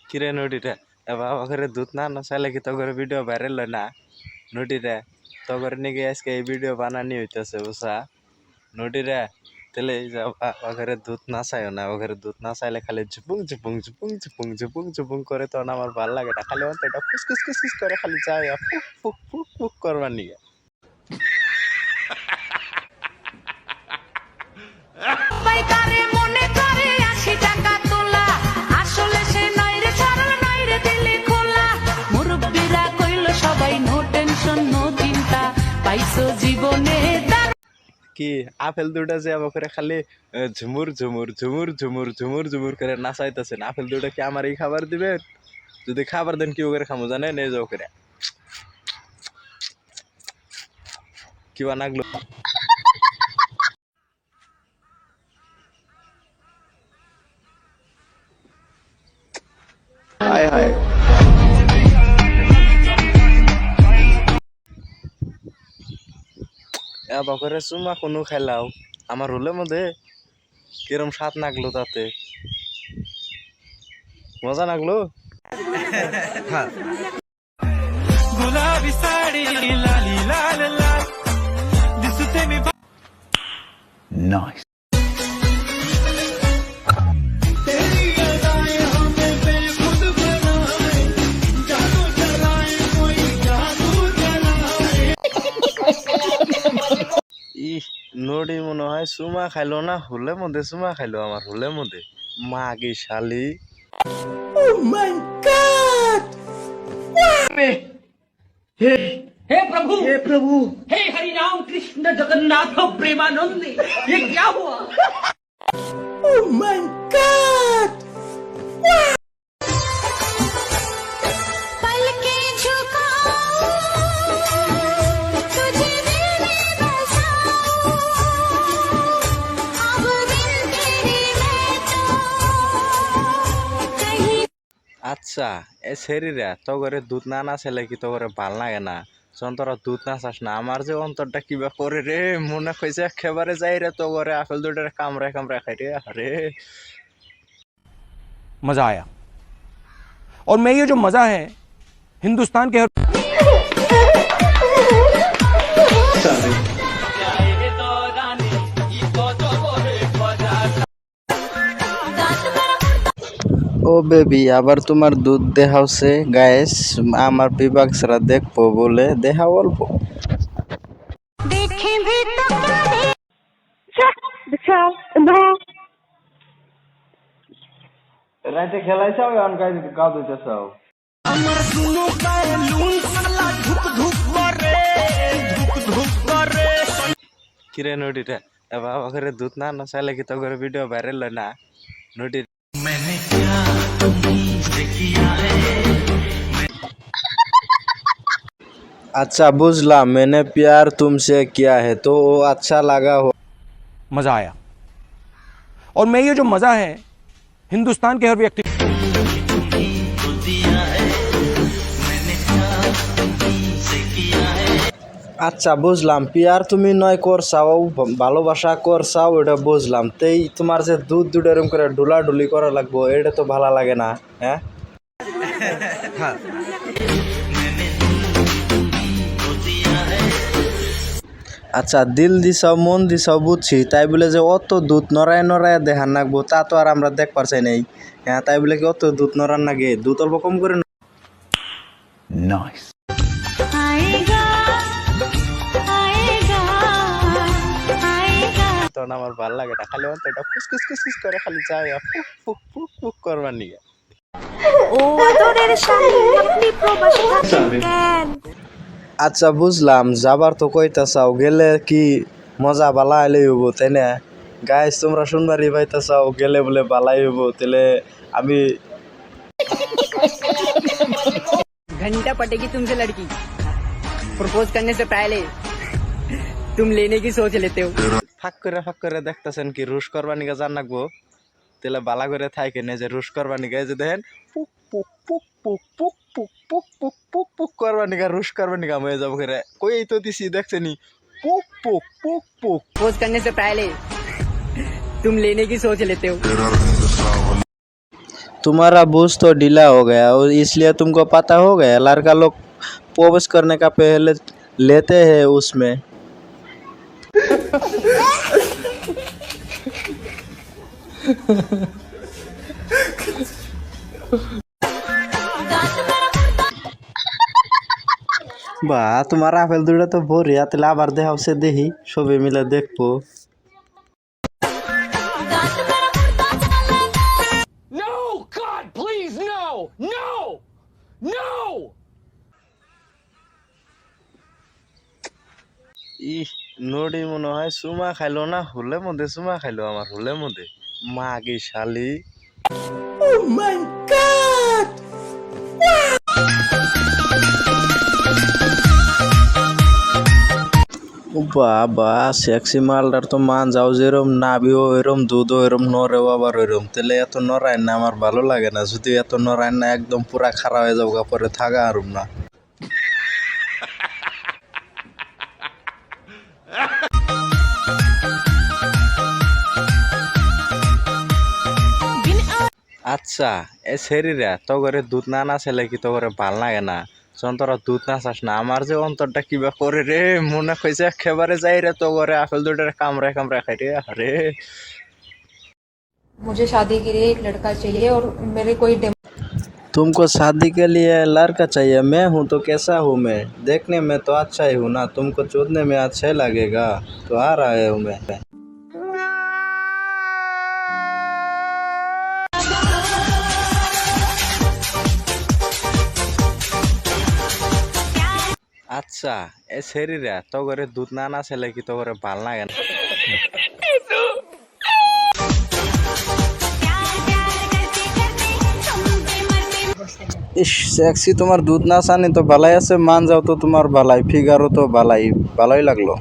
কিরে নটিটা এবার ওখানে দুধ না চাইলে কি তোর ভিডিও ভাইরাল হয় না নটিটা তোর নাকি আজকে এই ভিডিও বানানি হইতেছে বুঝা নটিরা তাহলে ওখানে দুধ না চাইও না ওখানে দুধ না চাইলে খালি ঝুপুং ঝুপুং ঝুপুং ঝুপুং ঝুপুং ঝুপুং করে তখন আমার ভাল লাগে না খালি অন্তটা ফুসকুস কুসকুস করে খালি চাই ফুক ফুক ফুক ফুক করবার নিয়ে কি আপেল দুটা যে করে খালি ঝুমুর ঝুমুর ঝুমুর ঝুমুর ঝুমুর ঝুমুর করে নাচাইতেছেন আপেল দুটা কি আমার এই খাবার দিবেন যদি খাবার দেন কি করে খামো জানেন এই যাও করে কি বানাগলো হায় হায় করে চুমা কোনো খেলাও আমার হলের মধ্যে কিরম স্বাদ নাগলো তাতে মজা নাগলো Nice. নড়ি মনে হয় চুমা খাইলো না হুলের মধ্যে চুমা খাইলো আমার হুলের মধ্যে মা কি শালি Oh my God! हे प्रभु हे हरि राम कृष्ण जगन्नाथ प्रेमानंद ये क्या हुआ Oh my God! আচ্ছা এ শরীরে তো করে দুধ না নাচলে কি তো করে ভাল লাগে না তোরা দুধ না চাস না আমার যে অন্তরটা কিবা করে রে মনে হয়েছে একেবারে যাই রে তো করে আপেল দুটারে কামড়ে কামড়ে খাই রে আরে मजा आया और मैं ये जो मजा है हिंदुस्तान के हर ও বেবি আবার তোমার দুধ দেখাওছে গায়েস আমার বিভাগ ছাড়া দেখবো বলে দেখা অল্প রাতে খেলাই চাও এখন গাও দিতে চাও আমার দুনো গায়ে লুন সালা ধুক ধুক করে ধুক ধুক করে কিরে নটিটা এবার ওখানে দুধ না চাইলে কি তোর ভিডিও ভাইরাল হয় না নটি अच्छा बुझला मैंने प्यार तुमसे किया है तो वो अच्छा लगा हो मजा आया और मैं ये जो मजा है हिंदुस्तान के हर व्यक्ति আচ্ছা বুঝলাম পিয়ার তুমি নয় করছাও ভালোবাসা করছাও এটা বুঝলাম তেই তোমার যে দুধ দুধ এরকম করে ঢুলাঢুলি করা লাগবো এটা তো ভালো লাগে না হ্যাঁ আচ্ছা দিল দিছাও মন দিছাও বুঝছি তাই বলে যে অত দুধ নড়ায় নড়ায় দেখান নাকবো তা তো আর আমরা দেখ পারছি নাই হ্যাঁ তাই বলে কি অত দুধ নড়ান নাগে দুধ অল্প কম করে नाइस তখন আমার ভালো লাগে না খালি অন্তটা ফুসকুস কুসকুস করে খালি চাই ফুক ফুক ফুক ফুক করবার নিয়ে ও আদরের স্বামী আপনি প্রবাসে থাকেন আচ্ছা বুঝলাম যাবার তো কইতা চাও গেলে কি মজা বালা আইলে হইব তাই না গাইস তোমরা শুনবারই পাইতা চাও গেলে বলে বালাই হইব তাহলে আমি घंटा पटेगी तुमसे लड़की प्रपोज करने से पहले तुम लेने की सोच लेते हो ফাঁক করে দেখতেছেন কি রুশ করবার নিকে জান রাখবো তাহলে বালা করে থাকে না যে রুশ করবার নিকে যে দেখেন পুক পুক পুক পুক পুক পুক পুক পুক পুক পুক করবার নিকা রুশ করবার নিকা হয়ে যাবো করে কই তো দিছি দেখছেনি পুক পুক পুক পুক प्रपोज करने से पहले तुम लेने की सोच लेते हो तुम्हारा बूझ तो ढीला हो गया और इसलिए तुमको पता हो गया लड़का लोग प्रपोज करने का पहले लेते हैं उसमें। বা তোমার আপেল দুটো তো ভরিয়া, তাহলে আবার দেখাও সে দেখি, সবে মিলে দেখবো। No! God, please, no! No! No! ইহ, নড়ি মনে হয় চুমা খাইলো না, হুলের মধ্যে চুমা খাইলো, আমার হুলের মধ্যে। মাগি শালি। বাবা সেক্সি মালটার তো মান যাও যেরম, নাবিও এরম, দুধও এরম, নরেও আবার ওইরম, তাহলে এত নরায় না আমার ভালো লাগে না। যদি এত নরায় না একদম পুরা খারাপ হয়ে যাবো, পরে থাকা আরম না। আচ্ছা এ শরীরে তো করে দুধ না না ছেলে কি তো করে ভাল লাগে না? যখন তোরা দুধ না চাস না, আমার যে অন্তরটা কিবা করে রে, মনে হয়েছে একেবারে যাই রে তো করে আপেল দুটার কামড়ে কামড়ে খাই রে। আরে मुझे शादी के लिए एक लड़का चाहिए और मेरे कोई तुमको शादी के लिए लड़का चाहिए? मैं हूँ तो कैसा हूँ मैं? देखने में तो अच्छा ही हूँ ना, तुमको चोदने में अच्छा लगेगा तो आ रहा हूँ मैं। আচ্ছা এ শরীরে তো করে দুধ না না ছেলে কি তো করে ভাল লাগে না? ইস সেক্সি, তোমার দুধ না চানি তো ভালাই আছে, মান যাও তো তোমার ভালাই, ফিগারও তো ভালাই, ভালোই লাগলো।